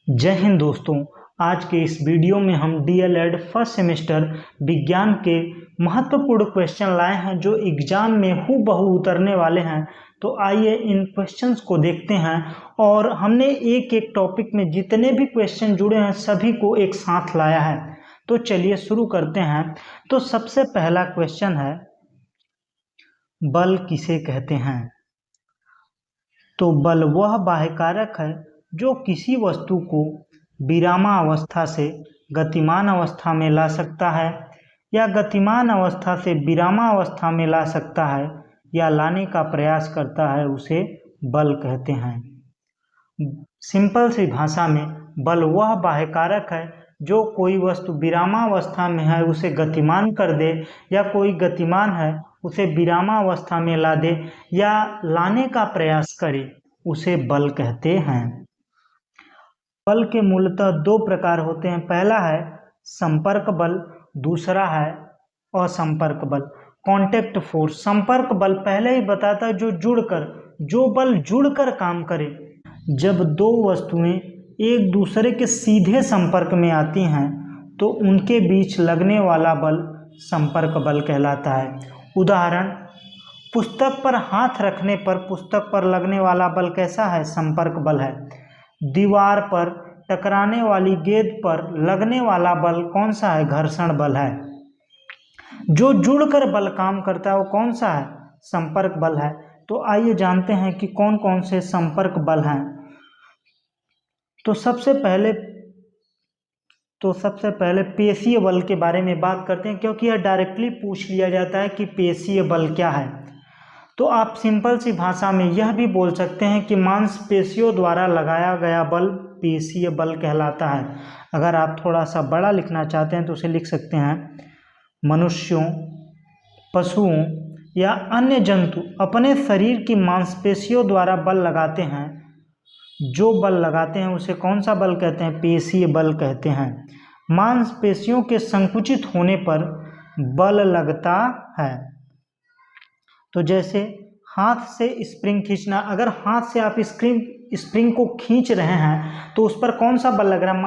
जय हिंद दोस्तों। आज के इस वीडियो में हम डीएलएड फर्स्ट सेमेस्टर विज्ञान के महत्वपूर्ण क्वेश्चन लाए हैं जो एग्जाम में हूबहू उतरने वाले हैं। तो आइए इन क्वेश्चंस को देखते हैं और हमने एक एक टॉपिक में जितने भी क्वेश्चन जुड़े हैं सभी को एक साथ लाया है। तो चलिए शुरू करते हैं। तो सबसे पहला क्वेश्चन है, बल किसे कहते हैं? तो बल वह बाह्य कारक है जो किसी वस्तु को विरामावस्था से गतिमान अवस्था में ला सकता है या गतिमान अवस्था से विरामावस्था में ला सकता है या लाने का प्रयास करता है, उसे बल कहते हैं। सिंपल सी भाषा में बल वह बाह्य कारक है जो कोई वस्तु विरामावस्था में है उसे गतिमान कर दे, या कोई गतिमान है उसे विरामावस्था में ला दे या लाने का प्रयास करे, उसे बल कहते हैं। बल के मूलतः दो प्रकार होते हैं। पहला है संपर्क बल, दूसरा है असंपर्क बल, कॉन्टैक्ट फोर्स। संपर्क बल पहले ही बताता है जो बल जुड़कर काम करे। जब दो वस्तुएं एक दूसरे के सीधे संपर्क में आती हैं तो उनके बीच लगने वाला बल संपर्क बल कहलाता है। उदाहरण, पुस्तक पर हाथ रखने पर पुस्तक पर लगने वाला बल कैसा है? संपर्क बल है। दीवार पर टकराने वाली गेंद पर लगने वाला बल कौन सा है? घर्षण बल है। जो जुड़कर बल काम करता है वो कौन सा है? संपर्क बल है। तो आइए जानते हैं कि कौन कौन से संपर्क बल हैं। तो सबसे पहले पेशीय बल के बारे में बात करते हैं, क्योंकि यह डायरेक्टली पूछ लिया जाता है कि पेशीय बल क्या है। तो आप सिंपल सी भाषा में यह भी बोल सकते हैं कि मांसपेशियों द्वारा लगाया गया बल पेशीय बल कहलाता है। अगर आप थोड़ा सा बड़ा लिखना चाहते हैं तो उसे लिख सकते हैं, मनुष्यों, पशुओं या अन्य जंतु अपने शरीर की मांसपेशियों द्वारा बल लगाते हैं। जो बल लगाते हैं उसे कौन सा बल कहते हैं? पेशीय बल कहते हैं। मांसपेशियों के संकुचित होने पर बल लगता है। तो जैसे हाथ से स्प्रिंग खींचना, अगर हाथ से आप स्प्रिंग को खींच रहे हैं तो उस पर कौन सा बल लग रहा है?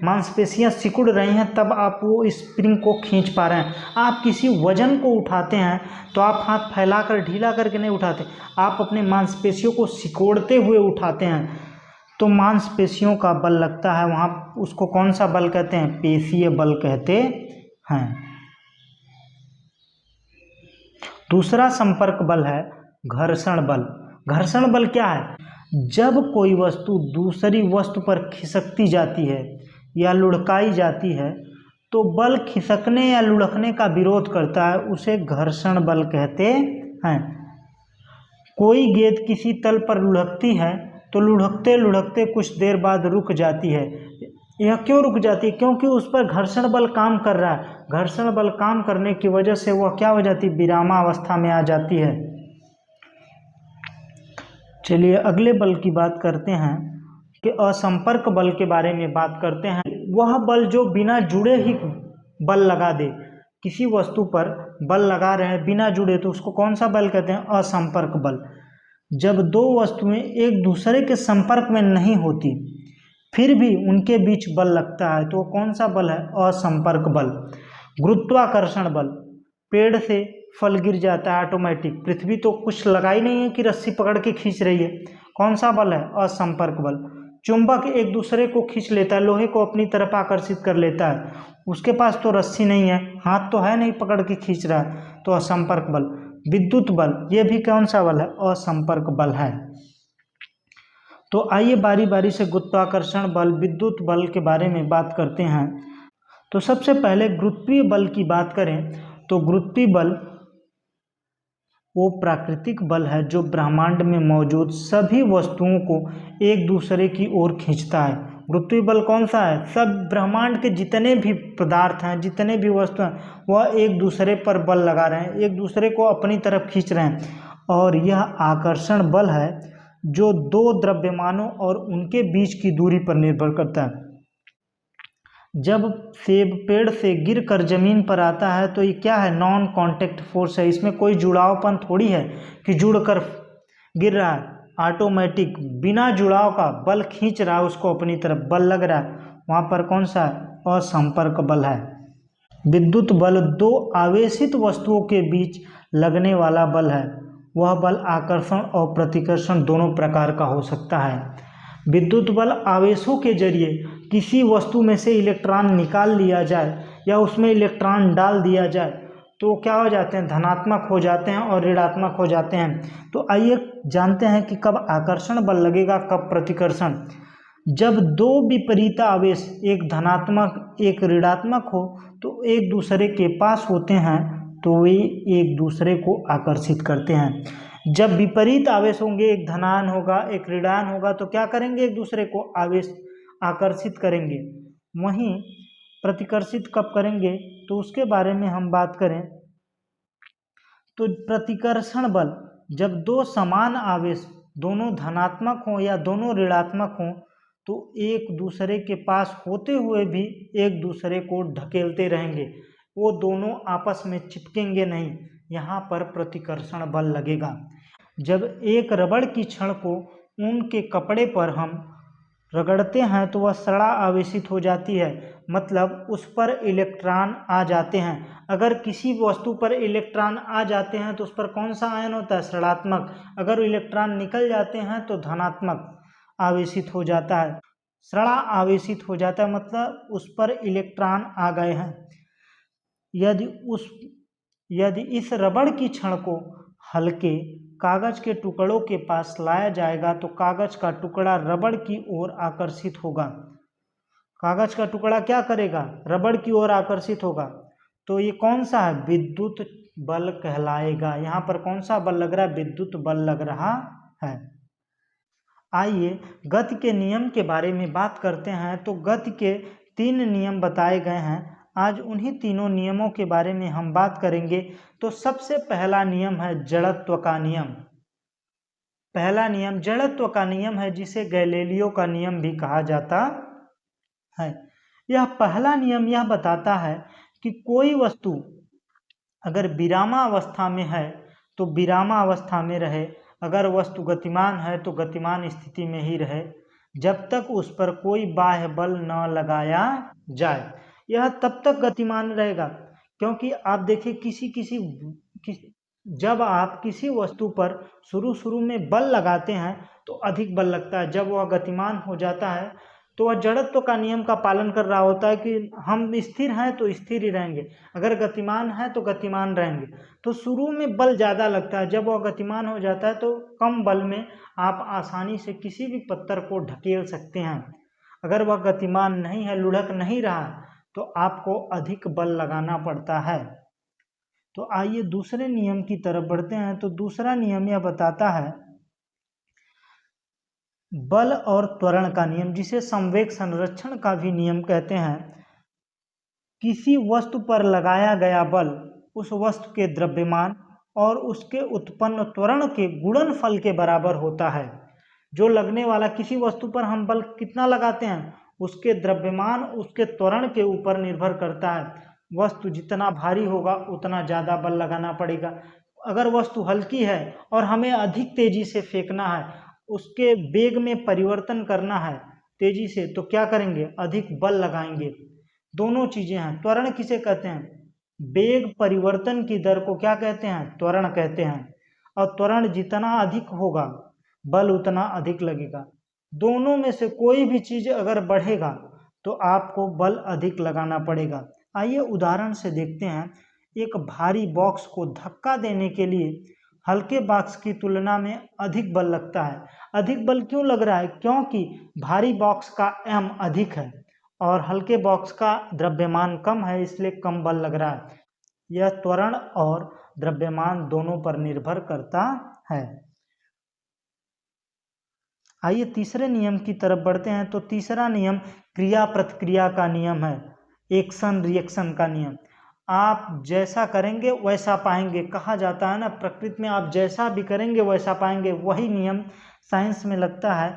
मांसपेशियां सिकुड़ रही हैं, तब आप वो स्प्रिंग को खींच पा रहे हैं। आप किसी वजन को उठाते हैं तो आप हाथ फैलाकर ढीला करके नहीं उठाते, आप अपने मांसपेशियों को सिकोड़ते हुए उठाते हैं, तो मांसपेशियों का बल लगता है वहाँ। उसको कौन सा बल कहते हैं? पेशीय बल कहते हैं। दूसरा संपर्क बल है घर्षण बल। घर्षण बल क्या है? जब कोई वस्तु दूसरी वस्तु पर खिसकती जाती है या लुढ़काई जाती है तो बल खिसकने या लुढ़कने का विरोध करता है, उसे घर्षण बल कहते हैं। कोई गेंद किसी तल पर लुढ़कती है तो लुढ़कते लुढ़कते कुछ देर बाद रुक जाती है। यह क्यों रुक जाती है? क्योंकि उस पर घर्षण बल काम कर रहा है। घर्षण बल काम करने की वजह से वह क्या हो जाती है? विरामावस्था में आ जाती है। चलिए अगले बल की बात करते हैं कि असंपर्क बल के बारे में बात करते हैं। वह बल जो बिना जुड़े ही बल लगा दे। किसी वस्तु पर बल लगा रहे हैं बिना जुड़े, तो उसको कौन सा बल कहते हैं? असंपर्क बल। जब दो वस्तुएं एक दूसरे के संपर्क में नहीं होती फिर भी उनके बीच बल लगता है, तो कौन सा बल है? असंपर्क बल। गुरुत्वाकर्षण बल, पेड़ से फल गिर जाता है ऑटोमेटिक, पृथ्वी तो कुछ लगा ही नहीं है कि रस्सी पकड़ के खींच रही है, कौन सा बल है? असंपर्क बल। चुंबक एक दूसरे को खींच लेता है, लोहे को अपनी तरफ आकर्षित कर लेता है, उसके पास तो रस्सी नहीं है, हाथ तो है नहीं पकड़ के खींच रहा है, तो असंपर्क बल। विद्युत बल, ये भी कौन सा बल है? असंपर्क बल है। तो आइए बारी बारी से गुरुत्वाकर्षण बल, विद्युत बल के बारे में बात करते हैं। तो सबसे पहले गुरुत्वीय बल की बात करें तो गुरुत्वीय बल वो प्राकृतिक बल है जो ब्रह्मांड में मौजूद सभी वस्तुओं को एक दूसरे की ओर खींचता है। गुरुत्वीय बल कौन सा है? सब ब्रह्मांड के जितने भी पदार्थ हैं, जितने भी वस्तु हैं, वह एक दूसरे पर बल लगा रहे हैं, एक दूसरे को अपनी तरफ खींच रहे हैं। और यह आकर्षण बल है जो दो द्रव्यमानों और उनके बीच की दूरी पर निर्भर करता है। जब सेब पेड़ से गिरकर जमीन पर आता है तो ये क्या है? नॉन कांटेक्ट फोर्स है। इसमें कोई जुड़ावपन थोड़ी है कि जुड़कर गिर रहा है, ऑटोमेटिक बिना जुड़ाव का बल खींच रहा है उसको अपनी तरफ, बल लग रहा है, वहाँ पर कौन सा है? असंपर्क बल है। विद्युत बल दो आवेशित वस्तुओं के बीच लगने वाला बल है। वह बल आकर्षण और प्रतिकर्षण दोनों प्रकार का हो सकता है। विद्युत बल आवेशों के जरिए किसी वस्तु में से इलेक्ट्रॉन निकाल लिया जाए या उसमें इलेक्ट्रॉन डाल दिया जाए तो क्या हो जाते हैं? धनात्मक हो जाते हैं और ऋणात्मक हो जाते हैं। तो आइए जानते हैं कि कब आकर्षण बल लगेगा, कब प्रतिकर्षण। जब दो विपरीत आवेश, एक धनात्मक एक ऋणात्मक हो, तो एक दूसरे के पास होते हैं तो वे एक दूसरे को आकर्षित करते हैं। जब विपरीत आवेश होंगे, एक धनायन होगा एक ऋणायन होगा, तो क्या करेंगे? एक दूसरे को आवेश आकर्षित करेंगे। वहीं प्रतिकर्षित कब करेंगे तो उसके बारे में हम बात करें तो प्रतिकर्षण बल, जब दो समान आवेश दोनों धनात्मक हों या दोनों ऋणात्मक हों तो एक दूसरे के पास होते हुए भी एक दूसरे को ढकेलते रहेंगे, वो दोनों आपस में चिपकेंगे नहीं, यहाँ पर प्रतिकर्षण बल लगेगा। जब एक रबड़ की छड़ को ऊन के कपड़े पर हम रगड़ते हैं तो वह सड़ा आवेशित हो जाती है, मतलब उस पर इलेक्ट्रॉन आ जाते हैं। अगर किसी वस्तु पर इलेक्ट्रॉन आ जाते हैं तो उस पर कौन सा आयन होता है? ऋणात्मक। अगर इलेक्ट्रॉन निकल जाते हैं तो धनात्मक आवेशित हो जाता है। सड़ा आवेशित हो जाता है मतलब उस पर इलेक्ट्रॉन आ गए हैं। यदि इस रबड़ की छड़ को हल्के कागज के टुकड़ों के पास लाया जाएगा तो कागज का टुकड़ा रबड़ की ओर आकर्षित होगा। कागज का टुकड़ा क्या करेगा? रबड़ की ओर आकर्षित होगा। तो ये कौन सा है? विद्युत बल कहलाएगा। यहाँ पर कौन सा बल लग रहा है? विद्युत बल लग रहा है। आइए गति के नियम के बारे में बात करते हैं। तो गति के 3 नियम बताए गए हैं। आज उन्हीं तीनों नियमों के बारे में हम बात करेंगे। तो सबसे पहला नियम है जड़त्व का नियम। पहला नियम जड़त्व का नियम है, जिसे गैलीलियो का नियम भी कहा जाता है। यह पहला नियम यह बताता है कि कोई वस्तु अगर विरामावस्था में है तो विरामावस्था में रहे, अगर वस्तु गतिमान है तो गतिमान स्थिति में ही रहे, जब तक उस पर कोई बाह्य बल न लगाया जाए। यह तब तक गतिमान रहेगा, क्योंकि आप देखिए जब आप किसी वस्तु पर शुरू में बल लगाते हैं तो अधिक बल लगता है। जब वह गतिमान हो जाता है तो वह जड़त्व का नियम का पालन कर रहा होता है कि हम स्थिर हैं तो स्थिर ही रहेंगे, अगर गतिमान है तो गतिमान रहेंगे। तो शुरू में बल ज़्यादा लगता है, जब वह गतिमान हो जाता है तो कम बल में आप आसानी से किसी भी पत्थर को ढकेल सकते हैं। अगर वह गतिमान नहीं है, लुढ़क नहीं रहा, तो आपको अधिक बल लगाना पड़ता है। तो आइए दूसरे नियम की तरफ बढ़ते हैं। तो दूसरा नियम यह बताता है बल और त्वरण का नियम, जिसे संवेग संरक्षण का भी नियम कहते हैं। किसी वस्तु पर लगाया गया बल उस वस्तु के द्रव्यमान और उसके उत्पन्न त्वरण के गुणनफल के बराबर होता है। जो लगने वाला किसी वस्तु पर हम बल कितना लगाते हैं, उसके द्रव्यमान उसके त्वरण के ऊपर निर्भर करता है। वस्तु जितना भारी होगा उतना ज़्यादा बल लगाना पड़ेगा। अगर वस्तु हल्की है और हमें अधिक तेजी से फेंकना है, उसके वेग में परिवर्तन करना है तेजी से, तो क्या करेंगे? अधिक बल लगाएंगे। दोनों चीजें हैं। त्वरण किसे कहते हैं? वेग परिवर्तन की दर को क्या कहते हैं? त्वरण कहते हैं। और त्वरण जितना अधिक होगा बल उतना अधिक लगेगा। दोनों में से कोई भी चीज अगर बढ़ेगा तो आपको बल अधिक लगाना पड़ेगा। आइए उदाहरण से देखते हैं। एक भारी बॉक्स को धक्का देने के लिए हल्के बॉक्स की तुलना में अधिक बल लगता है। अधिक बल क्यों लग रहा है? क्योंकि भारी बॉक्स का m अधिक है और हल्के बॉक्स का द्रव्यमान कम है, इसलिए कम बल लग रहा है। यह त्वरण और द्रव्यमान दोनों पर निर्भर करता है। आइए तीसरे नियम की तरफ बढ़ते हैं। तो तीसरा नियम क्रिया प्रतिक्रिया का नियम है, एक्शन रिएक्शन का नियम। आप जैसा करेंगे वैसा पाएंगे। कहा जाता है ना, प्रकृति में आप जैसा भी करेंगे वैसा पाएंगे। वही नियम साइंस में लगता है।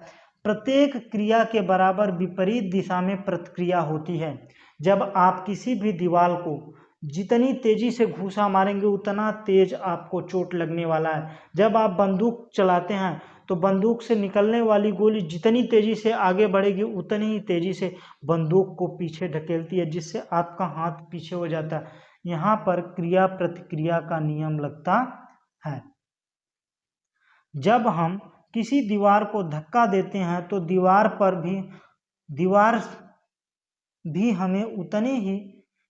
प्रत्येक क्रिया के बराबर विपरीत दिशा में प्रतिक्रिया होती है। जब आप किसी भी दीवार को जितनी तेजी से घूसा मारेंगे उतना तेज आपको चोट लगने वाला है। जब आप बंदूक चलाते हैं तो बंदूक से निकलने वाली गोली जितनी तेजी से आगे बढ़ेगी उतनी ही तेजी से बंदूक को पीछे ढकेलती है, जिससे आपका हाथ पीछे हो जाता है। यहाँ पर क्रिया प्रतिक्रिया का नियम लगता है। जब हम किसी दीवार को धक्का देते हैं तो दीवार भी हमें उतने ही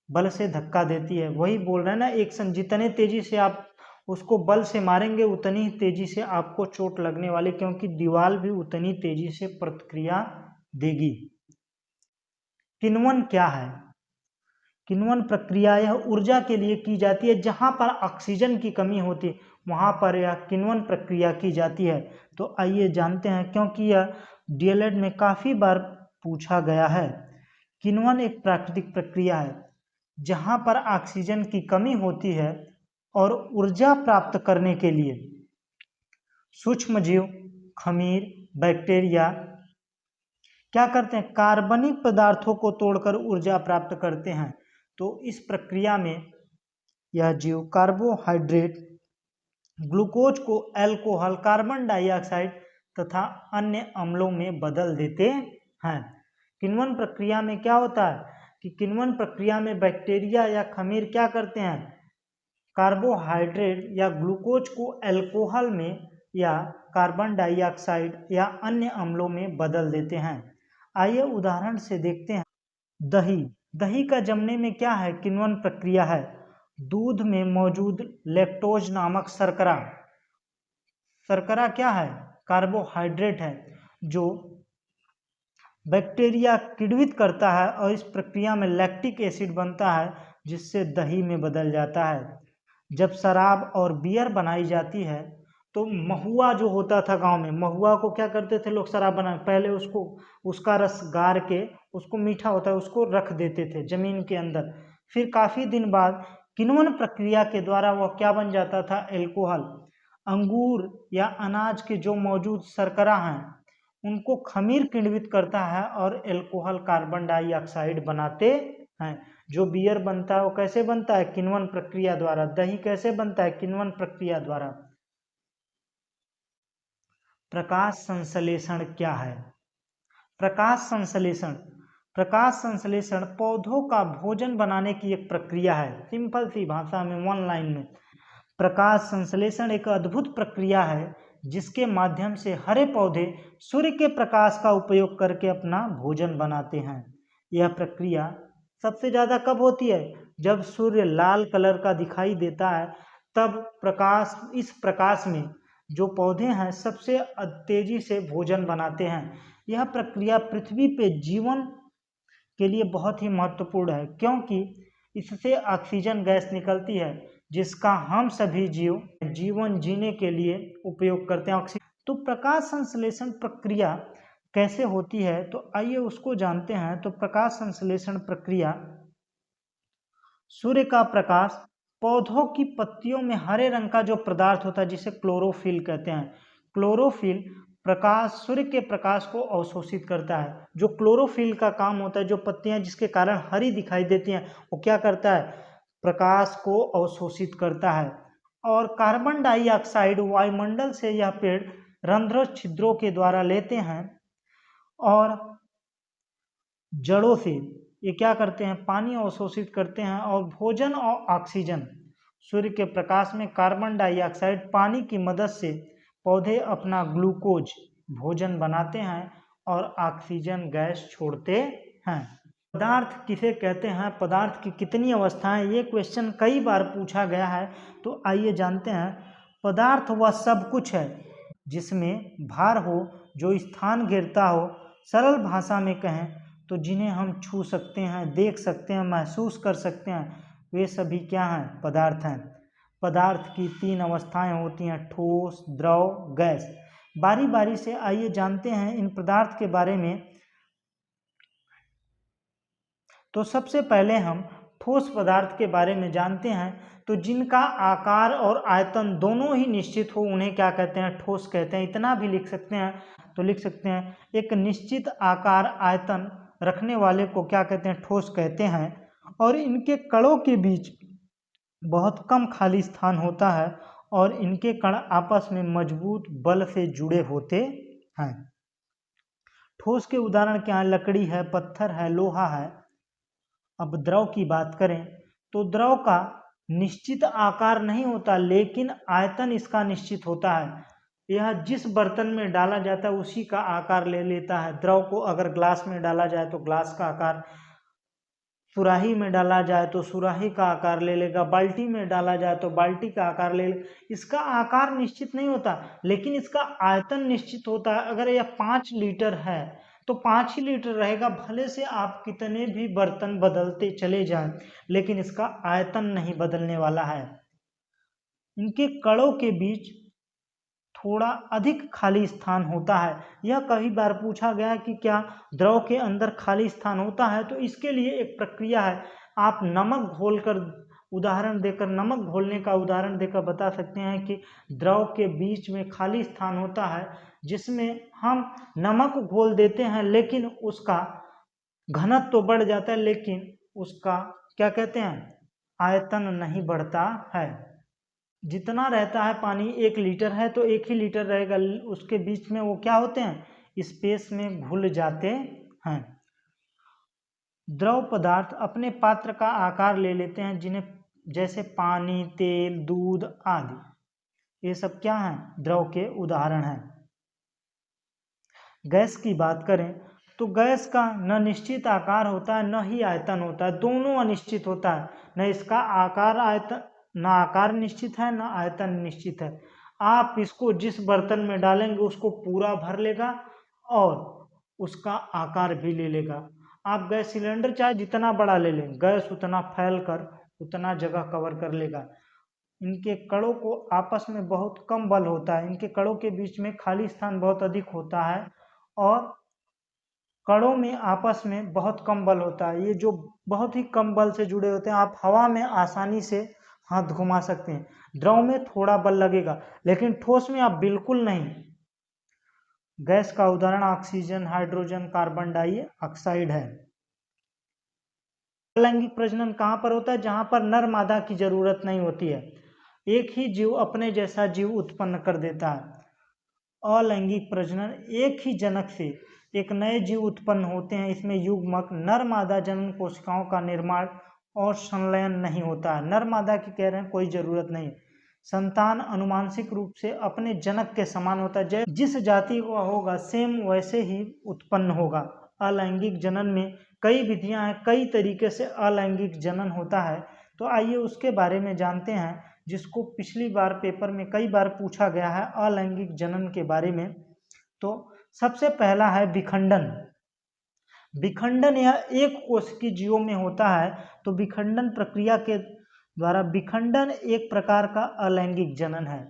बल से धक्का देती है। वही बोल रहे हैं ना, एक्शन, जितने तेजी से आप उसको बल से मारेंगे उतनी ही तेजी से आपको चोट लगने वाली, क्योंकि दीवार भी उतनी तेजी से प्रतिक्रिया देगी। किण्वन क्या है? किण्वन प्रक्रिया यह ऊर्जा के लिए की जाती है। जहां पर ऑक्सीजन की कमी होती है वहां पर यह किण्वन प्रक्रिया की जाती है। तो आइए जानते हैं, क्योंकि यह डीएलएड में काफी बार पूछा गया है। किण्वन एक प्राकृतिक प्रक्रिया है जहां पर ऑक्सीजन की कमी होती है और ऊर्जा प्राप्त करने के लिए सूक्ष्मजीव, खमीर, बैक्टीरिया क्या करते हैं, कार्बनिक पदार्थों को तोड़कर ऊर्जा प्राप्त करते हैं। तो इस प्रक्रिया में यह जीव कार्बोहाइड्रेट, ग्लूकोज को अल्कोहल, कार्बन डाइऑक्साइड तथा अन्य अम्लों में बदल देते हैं। किण्वन प्रक्रिया में क्या होता है कि किण्वन प्रक्रिया में बैक्टीरिया या खमीर क्या करते हैं, कार्बोहाइड्रेट या ग्लूकोज को अल्कोहल में या कार्बन डाइऑक्साइड या अन्य अम्लों में बदल देते हैं। आइए उदाहरण से देखते हैं। दही का जमने में क्या है, किण्वन प्रक्रिया है। दूध में मौजूद लैक्टोज नामक शर्करा क्या है, कार्बोहाइड्रेट है, जो बैक्टीरिया किण्वित करता है और इस प्रक्रिया में लैक्टिक एसिड बनता है, जिससे दही में बदल जाता है। जब शराब और बियर बनाई जाती है तो महुआ जो होता था गांव में, महुआ को क्या करते थे लोग शराब बना, पहले उसका रस गार के, उसको मीठा होता है उसको रख देते थे जमीन के अंदर। फिर काफी दिन बाद किण्वन प्रक्रिया के द्वारा वह क्या बन जाता था, एल्कोहल। अंगूर या अनाज के जो मौजूद शर्करा हैं उनको खमीर किण्वित करता है और एल्कोहल, कार्बन डाइऑक्साइड बनाते हैं। जो बियर बनता है वो कैसे बनता है, किण्वन प्रक्रिया द्वारा। दही कैसे बनता है, किण्वन प्रक्रिया द्वारा। प्रकाश संश्लेषण क्या है? प्रकाश संश्लेषण पौधों का भोजन बनाने की एक प्रक्रिया है। सिंपल सी भाषा में, वन लाइन में, प्रकाश संश्लेषण एक अद्भुत प्रक्रिया है जिसके माध्यम से हरे पौधे सूर्य के प्रकाश का उपयोग करके अपना भोजन बनाते हैं। यह प्रक्रिया सबसे ज्यादा कब होती है, जब सूर्य लाल कलर का दिखाई देता है, तब इस प्रकाश में जो पौधे हैं सबसे तेजी से भोजन बनाते हैं। यह प्रक्रिया पृथ्वी पे जीवन के लिए बहुत ही महत्वपूर्ण है, क्योंकि इससे ऑक्सीजन गैस निकलती है जिसका हम सभी जीवन जीने के लिए उपयोग करते हैं। तो प्रकाश संश्लेषण प्रक्रिया कैसे होती है, तो आइए उसको जानते हैं। तो प्रकाश संश्लेषण प्रक्रिया, सूर्य का प्रकाश पौधों की पत्तियों में हरे रंग का जो पदार्थ होता है जिसे क्लोरोफिल कहते हैं। क्लोरोफिल सूर्य के प्रकाश को अवशोषित करता है। जो क्लोरोफिल का काम होता है, जो पत्तियां जिसके कारण हरी दिखाई देती हैं, वो क्या करता है, प्रकाश को अवशोषित करता है। और कार्बन डाइऑक्साइड वायुमंडल से यह पेड़ रंध्र छिद्रों के द्वारा लेते हैं और जड़ों से ये क्या करते हैं, पानी अवशोषित करते हैं और भोजन और ऑक्सीजन, सूर्य के प्रकाश में कार्बन डाइऑक्साइड, पानी की मदद से पौधे अपना ग्लूकोज भोजन बनाते हैं और ऑक्सीजन गैस छोड़ते हैं। पदार्थ किसे कहते हैं, पदार्थ की कितनी अवस्थाएं, ये क्वेश्चन कई बार पूछा गया है। तो आइए जानते हैं। पदार्थ वह सब कुछ है जिसमें भार हो, जो स्थान घेरता हो। सरल भाषा में कहें तो जिन्हें हम छू सकते हैं, देख सकते हैं, महसूस कर सकते हैं, वे सभी क्या हैं, पदार्थ हैं। पदार्थ की 3 अवस्थाएं होती हैं, ठोस, द्रव, गैस। बारी बारी से आइए जानते हैं इन पदार्थ के बारे में। तो सबसे पहले हम ठोस पदार्थ के बारे में जानते हैं। तो जिनका आकार और आयतन दोनों ही निश्चित हो उन्हें क्या कहते हैं, ठोस कहते हैं। इतना भी लिख सकते हैं, तो लिख सकते हैं एक निश्चित आकार आयतन रखने वाले को क्या कहते हैं, ठोस कहते हैं। और इनके कणों के बीच बहुत कम खाली स्थान होता है और इनके कण आपस में मजबूत बल से जुड़े होते हैं। ठोस के उदाहरण क्या है? लकड़ी है, पत्थर है, लोहा है। अब द्रव की बात करें तो द्रव का निश्चित आकार नहीं होता, लेकिन आयतन इसका निश्चित होता है। यह जिस बर्तन में डाला जाता है उसी का आकार ले लेता है। द्रव को अगर ग्लास में डाला जाए तो ग्लास का आकार, सुराही में डाला जाए तो सुराही का आकार ले लेगा, बाल्टी में डाला जाए तो बाल्टी का आकार ले लेगा। इसका आकार निश्चित नहीं होता, लेकिन इसका आयतन निश्चित होता है। अगर यह 5 लीटर है तो 5 ही लीटर रहेगा, भले से आप कितने भी बर्तन बदलते चले जाएं, लेकिन इसका आयतन नहीं बदलने वाला है। इनके कणों के बीच थोड़ा अधिक खाली स्थान होता है। यह कई बार पूछा गया कि क्या द्रव के अंदर खाली स्थान होता है, तो इसके लिए एक प्रक्रिया है। आप नमक घोलकर उदाहरण देकर, नमक घोलने का उदाहरण देकर बता सकते हैं कि द्रव के बीच में खाली स्थान होता है, जिसमें हम नमक घोल देते हैं, लेकिन उसका घनत्व तो बढ़ जाता है, लेकिन उसका क्या कहते हैं, आयतन नहीं बढ़ता है। जितना रहता है पानी 1 लीटर है तो 1 ही लीटर रहेगा, उसके बीच में वो क्या होते हैं, स्पेस में घुल जाते हैं। द्रव पदार्थ अपने पात्र का आकार ले लेते हैं, जिन्हें जैसे पानी, तेल, दूध आदि, ये सब क्या हैं, द्रव के उदाहरण हैं। गैस की बात करें तो गैस का न निश्चित आकार होता है न ही आयतन होता है, दोनों अनिश्चित होता है। न इसका आकार आयतन, न आकार निश्चित है न आयतन निश्चित है। आप इसको जिस बर्तन में डालेंगे उसको पूरा भर लेगा और उसका आकार भी ले लेगा। आप गैस सिलेंडर चाहे जितना बड़ा ले लें, गैस उतना फैल कर उतना जगह कवर कर लेगा। इनके कणों को आपस में बहुत कम बल होता है, इनके कणों के बीच में खाली स्थान बहुत अधिक होता है और कणों में आपस में बहुत कम बल होता है। ये जो बहुत ही कम बल से जुड़े होते हैं, आप हवा में आसानी से हाथ घुमा सकते हैं। द्रव में थोड़ा बल लगेगा, लेकिन ठोस में आप बिल्कुल नहीं। गैस का उदाहरण ऑक्सीजन, हाइड्रोजन, कार्बन डाइऑक्साइड है। अलैंगिक प्रजनन कहाँ पर होता है? जहाँ पर नर मादा की जरूरत नहीं होती है, एक ही जीव अपने जैसा जीव उत्पन्न कर देता है। अलैंगिक प्रजनन, एक ही जनक से एक नए जीव उत्पन्न होते हैं। इसमें युग्मक नर मादा जनन कोशिकाओं का निर्माण और संलयन नहीं होता है। नर मादा की कह रहे हैं कोई जरूरत नहीं। संतान अनुमानसिक रूप से अपने जनक के समान होता है, जिस जाति का होगा सेम वैसे ही उत्पन्न होगा। अलैंगिक जनन में कई विधियां हैं, कई तरीके से अलैंगिक जनन होता है। तो आइए उसके बारे में जानते हैं, जिसको पिछली बार पेपर में कई बार पूछा गया है अलैंगिक जनन के बारे में। तो सबसे पहला है विखंडन। विखंडन यह एक कोशिकीय जीवों में होता है। तो विखंडन प्रक्रिया के द्वारा, विखंडन एक प्रकार का अलैंगिक जनन है,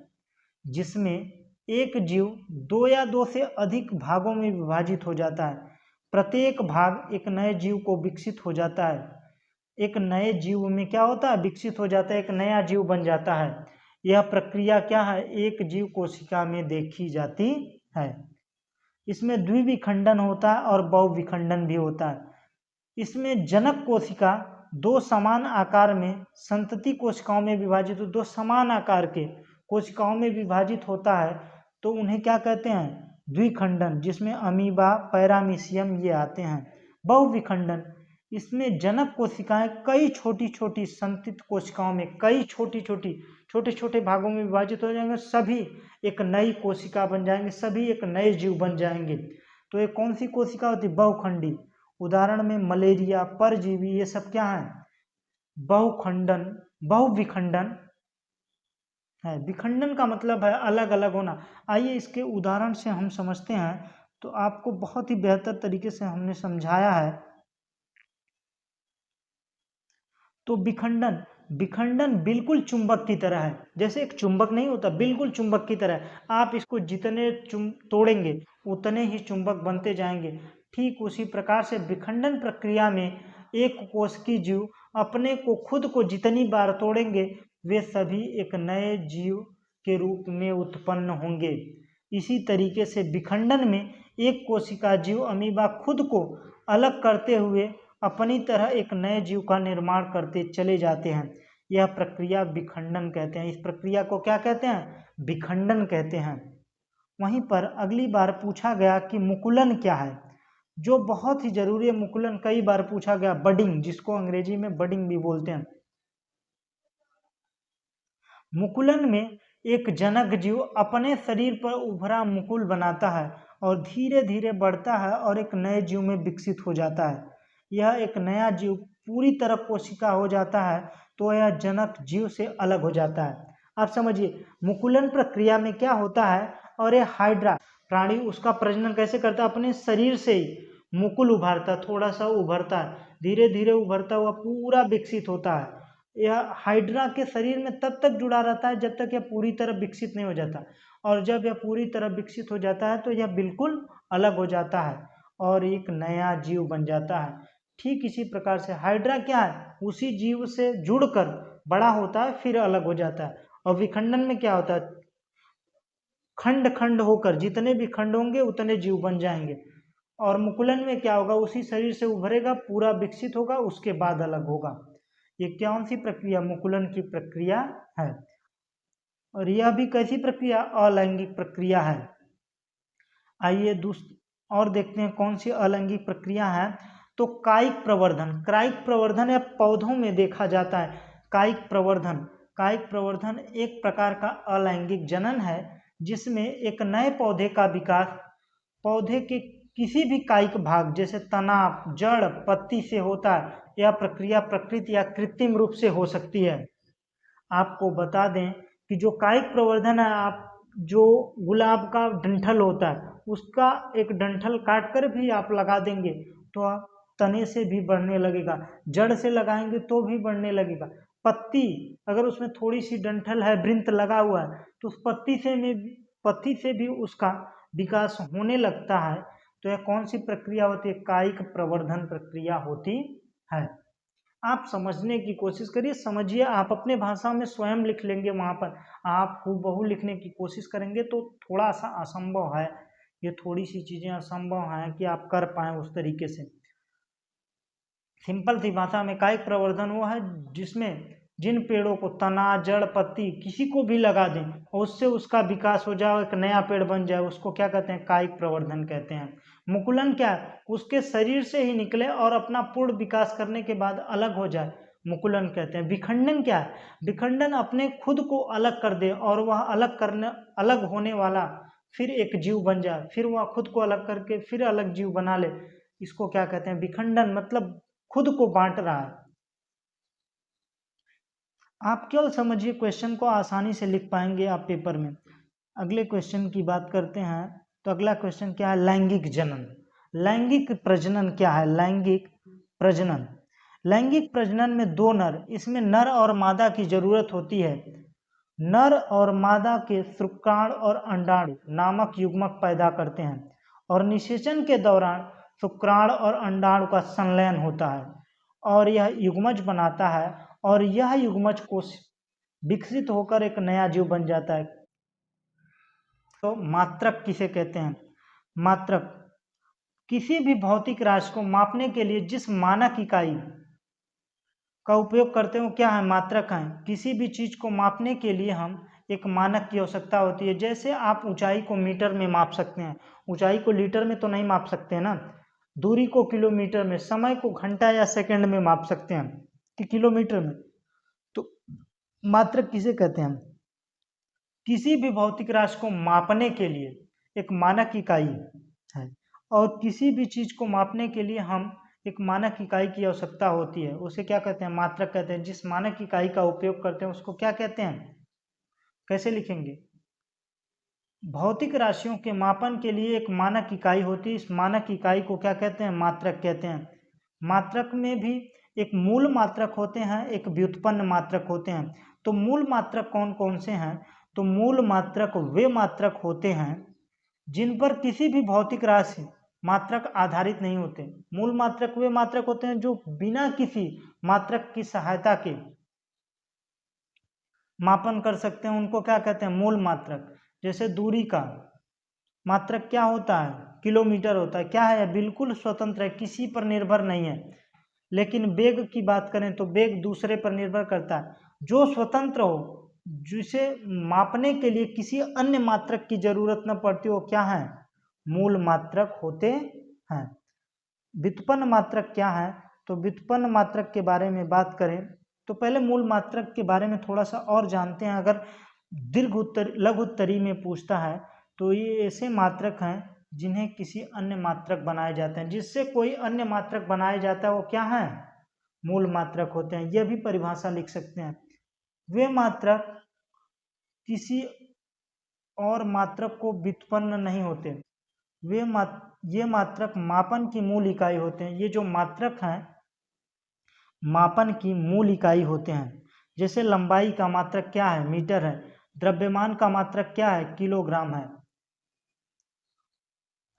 जिसमें एक जीव 2 या 2 से अधिक भागों में विभाजित हो जाता है। प्रत्येक भाग एक नए जीव को विकसित हो जाता है। एक नए जीव में क्या होता है, विकसित हो जाता है, एक नया जीव बन जाता है। यह प्रक्रिया क्या है, एक जीव कोशिका में देखी जाती है। इसमें द्विविखंडन होता है और बहुविखंडन भी होता है। इसमें जनक कोशिका 2 समान आकार में संतति कोशिकाओं में विभाजित, 2 समान आकार के कोशिकाओं में विभाजित होता है, तो उन्हें क्या कहते हैं, द्विखंडन, जिसमें अमीबा, पैरामीशियम ये आते हैं। बहुविखंडन, इसमें जनक कोशिकाएं कई छोटी छोटी संतति कोशिकाओं में, कई छोटे छोटे भागों में विभाजित हो जाएंगे, सभी एक नई कोशिका बन जाएंगे, सभी एक नए जीव बन जाएंगे। तो ये कौन सी कोशिका होती है, बहुखंडी। उदाहरण में मलेरिया, परजीवी, ये सब क्या है, बहुखंडन, बहुविखंडन है। विखंडन का मतलब है अलग अलग होना। आइए इसके उदाहरण से हम समझते हैं, तो आपको बहुत ही बेहतर तरीके से हमने समझाया है। तो विखंडन, विखंडन बिल्कुल चुंबक की तरह है। जैसे एक चुंबक नहीं होता, बिल्कुल चुंबक की तरह। आप इसको जितने तोड़ेंगे उतने ही चुंबक बनते जाएंगे। ठीक उसी प्रकार से विखंडन प्रक्रिया में एक कोशिकीय जीव अपने को, खुद को जितनी बार तोड़ेंगे वे सभी एक नए जीव के रूप में उत्पन्न होंगे। इसी तरीके से विखंडन में एक कोशिका जीव अमीबा खुद को अलग करते हुए अपनी तरह एक नए जीव का निर्माण करते चले जाते हैं। यह प्रक्रिया विखंडन कहते हैं। इस प्रक्रिया को क्या कहते हैं? विखंडन कहते हैं। वहीं पर अगली बार पूछा गया कि मुकुलन क्या है, जो बहुत ही जरूरी है। मुकुलन कई बार पूछा गया। बडिंग, जिसको अंग्रेजी में बडिंग भी बोलते हैं। मुकुलन में एक जनक जीव अपने शरीर पर उभरा मुकुल बनाता है और धीरे धीरे बढ़ता है और एक नए जीव में विकसित हो जाता है। यह एक नया जीव पूरी तरह कोशिका हो जाता है तो यह जनक जीव से अलग हो जाता है। आप समझिए, मुकुलन प्रक्रिया में क्या होता है, और यह हाइड्रा प्राणी उसका प्रजनन कैसे करता है? अपने शरीर से ही मुकुल उभारता, थोड़ा सा उभरता है, धीरे धीरे उभरता हुआ पूरा विकसित होता है। यह हाइड्रा के शरीर में तब तक जुड़ा रहता है जब तक यह पूरी तरह विकसित नहीं हो जाता, और जब यह पूरी तरह विकसित हो जाता है तो यह बिल्कुल अलग हो जाता है और एक नया जीव बन जाता है। ठीक इसी प्रकार से हाइड्रा क्या है? उसी जीव से जुड़कर बड़ा होता है फिर अलग हो जाता है। और विखंडन में क्या होता है? खंड खंड होकर जितने भी खंड होंगे उतने जीव बन जाएंगे। और मुकुलन में क्या होगा? उसी शरीर से उभरेगा, पूरा विकसित होगा, उसके बाद अलग होगा। ये कौन सी प्रक्रिया? मुकुलन की प्रक्रिया है। और यह भी कैसी प्रक्रिया? अलैंगिक प्रक्रिया है। आइए और देखते हैं कौन सी अलैंगिक प्रक्रिया है। तो कायिक प्रवर्धन, कायिक प्रवर्धन या पौधों में देखा जाता है। कायिक प्रवर्धन एक प्रकार का अलैंगिक जनन है जिसमें एक नए पौधे का विकास पौधे के किसी भी कायिक भाग जैसे तना, जड़, पत्ती से होता है। यह प्रक्रिया प्रकृति या कृत्रिम रूप से हो सकती है। आपको बता दें कि जो कायिक प्रवर्धन है, आप जो गुलाब का डंठल होता है उसका एक डंठल काट कर भी आप लगा देंगे तो तने से भी बढ़ने लगेगा, जड़ से लगाएंगे तो भी बढ़ने लगेगा। पत्ती, अगर उसमें थोड़ी सी डंठल है, वृंत लगा हुआ है, तो उस पत्ती से भी उसका विकास होने लगता है। तो यह कौन सी प्रक्रिया होती है? कायिक प्रवर्धन प्रक्रिया होती है। आप समझने की कोशिश करिए, समझिए। आप अपने भाषा में स्वयं लिख लेंगे, वहाँ पर आप हूबहू लिखने की कोशिश करेंगे तो थोड़ा सा असंभव है। ये थोड़ी सी चीज़ें असंभव हैं कि आप कर पाएँ उस तरीके से। सिंपल सी भाषा में कायिक प्रवर्धन वो है जिसमें जिन पेड़ों को तना, जड़, पत्ती किसी को भी लगा दें और उससे उसका विकास हो जाए, एक नया पेड़ बन जाए, उसको क्या कहते हैं? कायिक प्रवर्धन कहते हैं। मुकुलन क्या है? उसके शरीर से ही निकले और अपना पूर्ण विकास करने के बाद अलग हो जाए, मुकुलन कहते हैं। विखंडन क्या है? विखंडन अपने खुद को अलग कर दे और वह अलग होने वाला फिर एक जीव बन जाए, फिर वह खुद को अलग करके फिर अलग जीव बना ले। इसको क्या कहते हैं? विखंडन। मतलब खुद को बांट रहा है। आप केवल समझिए, क्वेश्चन को आसानी से लिख पाएंगे आप पेपर में। अगले क्वेश्चन की बात करते हैं। तो अगला क्वेश्चन क्या है? लैंगिक जनन। लैंगिक प्रजनन क्या है? लैंगिक प्रजनन, लैंगिक प्रजनन में दो नर, इसमें नर और मादा की जरूरत होती है। नर और मादा के शुक्राणु और अंडाणु नामक युग्मक पैदा करते हैं और निषेचन के दौरान शुक्राणु और अंडाणु का संलयन होता है और यह युग्मज बनाता है और यह युग्मज कोश विकसित होकर एक नया जीव बन जाता है। तो मात्रक किसे कहते हैं? मात्रक किसी भी भौतिक राशि को मापने के लिए जिस मानक इकाई का उपयोग करते हो क्या है? मात्रक है। किसी भी चीज को मापने के लिए हम एक मानक की आवश्यकता होती है। जैसे आप ऊंचाई को मीटर में माप सकते हैं, ऊंचाई को लीटर में तो नहीं माप सकते ना। दूरी को किलोमीटर में, समय को घंटा या सेकंड में माप सकते हैं कि किलोमीटर में। तो मात्रक किसे कहते हैं? किसी भी भौतिक राशि को मापने के लिए एक मानक इकाई है और किसी भी चीज को मापने के लिए हम एक मानक इकाई की आवश्यकता होती है, उसे क्या कहते हैं? मात्रक कहते हैं। जिस मानक इकाई का उपयोग करते हैं उसको क्या कहते हैं? कैसे लिखेंगे? भौतिक राशियों के मापन के लिए एक मानक इकाई होती है। इस मानक इकाई को क्या कहते हैं? मात्रक कहते हैं। मात्रक में भी एक मूल मात्रक होते हैं, एक व्युत्पन्न मात्रक होते हैं। तो मूल मात्रक कौन कौन से हैं? तो मूल मात्रक वे मात्रक होते हैं जिन पर किसी भी भौतिक राशि मात्रक आधारित नहीं होते। मूल मात्रक वे मात्रक होते हैं जो बिना किसी मात्रक की सहायता के मापन कर सकते हैं, उनको क्या कहते हैं? मूल मात्रक। जैसे दूरी का मात्रक क्या होता है? किलोमीटर होता है। क्या है? बिल्कुल स्वतंत्र है, किसी पर निर्भर नहीं है। लेकिन वेग की बात करें तो वेग दूसरे पर निर्भर करता है। जो स्वतंत्र हो, जिसे मापने के लिए किसी अन्य मात्रक की जरूरत न पड़ती हो, क्या है? मूल मात्रक होते हैं। व्युत्पन्न मात्रक क्या है? तो व्युत्पन्न मात्रक के बारे में बात करें तो पहले मूल मात्रक के बारे में थोड़ा सा और जानते हैं। अगर दीर्घ उत्तर लघु उत्तरी में पूछता है तो ये ऐसे मात्रक हैं जिन्हें किसी अन्य मात्रक बनाए जाते हैं। जिससे कोई अन्य मात्रक बनाया जाता है वो क्या है? मूल मात्रक होते हैं। यह भी परिभाषा लिख सकते हैं। वे मात्रक किसी और मात्रक को व्युत्पन्न नहीं होते। ये मात्रक मापन की मूल इकाई होते हैं। ये जो मात्रक हैं मापन की मूल इकाई होते हैं। जैसे लंबाई का मात्रक क्या है? मीटर है। द्रव्यमान का मात्रक क्या है? किलोग्राम है।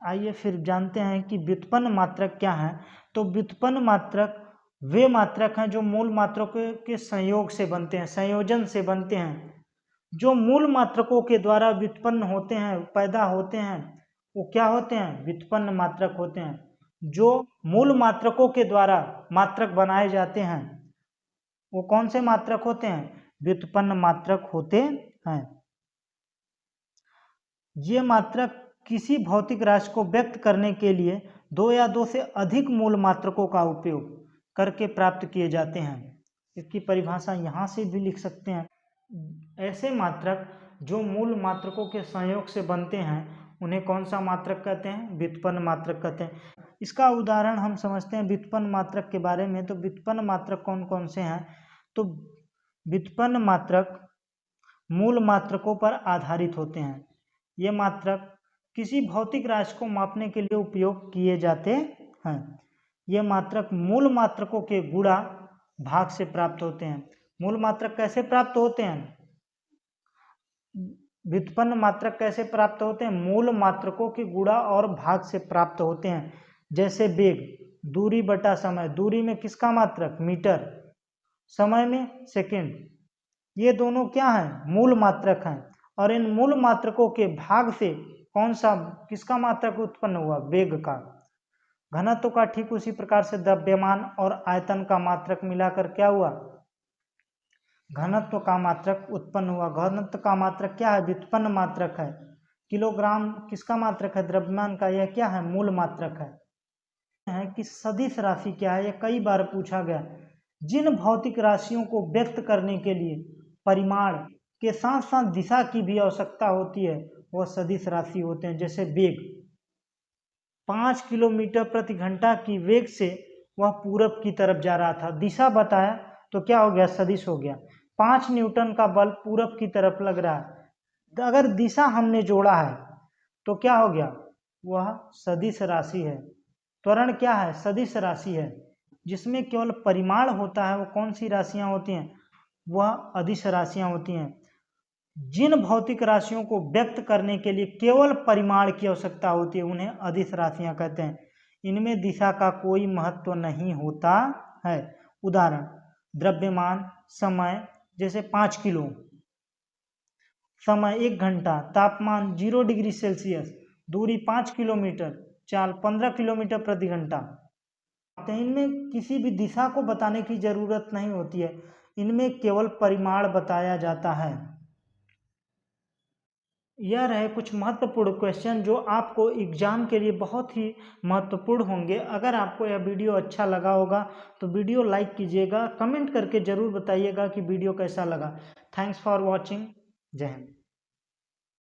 आइए फिर जानते हैं कि व्युत्पन्न मात्रक क्या है। तो व्युत्पन्न मात्रक वे मात्रक हैं जो मूल मात्रकों के संयोग से बनते हैं, संयोजन से बनते हैं। जो मूल मात्रकों के द्वारा व्युत्पन्न होते हैं, पैदा होते हैं, वो क्या होते हैं? व्युत्पन्न मात्रक होते हैं। जो मूल मात्रकों के द्वारा मात्रक बनाए जाते हैं वो कौन से मात्रक होते हैं? व्युत्पन्न मात्रक होते हैं। ये मात्रक किसी भौतिक राशि को व्यक्त करने के लिए दो या दो से अधिक मूल मात्रकों का उपयोग करके प्राप्त किए जाते हैं। इसकी परिभाषा यहाँ से भी लिख सकते हैं। ऐसे मात्रक जो मूल मात्रकों के संयोग से बनते हैं उन्हें कौन सा मात्रक कहते हैं? व्युत्पन्न मात्रक कहते हैं। इसका उदाहरण हम समझते हैं व्युत्पन्न मात्रक के बारे में। तो व्युत्पन्न मात्रक कौन कौन से हैं? तो व्युत्पन्न मात्रक मूल मात्रकों पर आधारित होते हैं। ये मात्रक किसी भौतिक राशि को मापने के लिए उपयोग किए जाते हैं। ये मात्रक मूल मात्रकों के गुणा भाग से प्राप्त होते हैं। मूल मात्रक कैसे प्राप्त होते हैं? व्युत्पन्न मात्रक कैसे प्राप्त होते हैं? मूल मात्रकों के गुणा और भाग से प्राप्त होते हैं। जैसे वेग, दूरी बटा समय। दूरी में किसका मात्रक? मीटर। समय में सेकंड। ये दोनों क्या हैं? मूल मात्रक हैं। और इन मूल मात्रकों के भाग से कौन सा किसका मात्रक उत्पन्न हुआ? वेग का। घनत्व का ठीक उसी प्रकार से द्रव्यमान और आयतन का मात्रक मिलाकर क्या हुआ? घनत्व का मात्रक उत्पन्न हुआ। घनत्व का मात्रक क्या है? व्युत्पन्न मात्रक है। किलोग्राम किसका मात्रक है? द्रव्यमान का। यह क्या है? मूल मात्रक है। कि सदिश राशि क्या है? यह कई बार पूछा गया। जिन भौतिक राशियों को व्यक्त करने के लिए परिमाण के साथ साथ दिशा की भी आवश्यकता होती है वह सदिश राशि होते हैं। जैसे वेग, 5 किलोमीटर प्रति घंटा की वेग से वह पूरब की तरफ जा रहा था। दिशा बताया तो क्या हो गया? सदिश हो गया। 5 न्यूटन का बल पूरब की तरफ लग रहा है। अगर दिशा हमने जोड़ा है तो क्या हो गया? वह सदिश राशि है। त्वरण क्या है? सदिश राशि है। जिसमें केवल परिमाण होता है वो कौन सी राशियां होती हैं? वह अदिश राशियां होती हैं। जिन भौतिक राशियों को व्यक्त करने के लिए केवल परिमाण की आवश्यकता होती है उन्हें अदिश राशियां कहते हैं। इनमें दिशा का कोई महत्व नहीं होता है। उदाहरण, द्रव्यमान, समय जैसे 5 किलो, समय 1 घंटा, तापमान 0 डिग्री सेल्सियस, दूरी 5 किलोमीटर, चाल 15 किलोमीटर प्रति घंटा। इनमें किसी भी दिशा को बताने की जरूरत नहीं होती है। इनमें केवल परिमाण बताया जाता है। यह रहे कुछ महत्वपूर्ण क्वेश्चन जो आपको एग्जाम के लिए बहुत ही महत्वपूर्ण होंगे। अगर आपको यह वीडियो अच्छा लगा होगा तो वीडियो लाइक कीजिएगा, कमेंट करके ज़रूर बताइएगा कि वीडियो कैसा लगा। Thanks for watching. जय हिंद।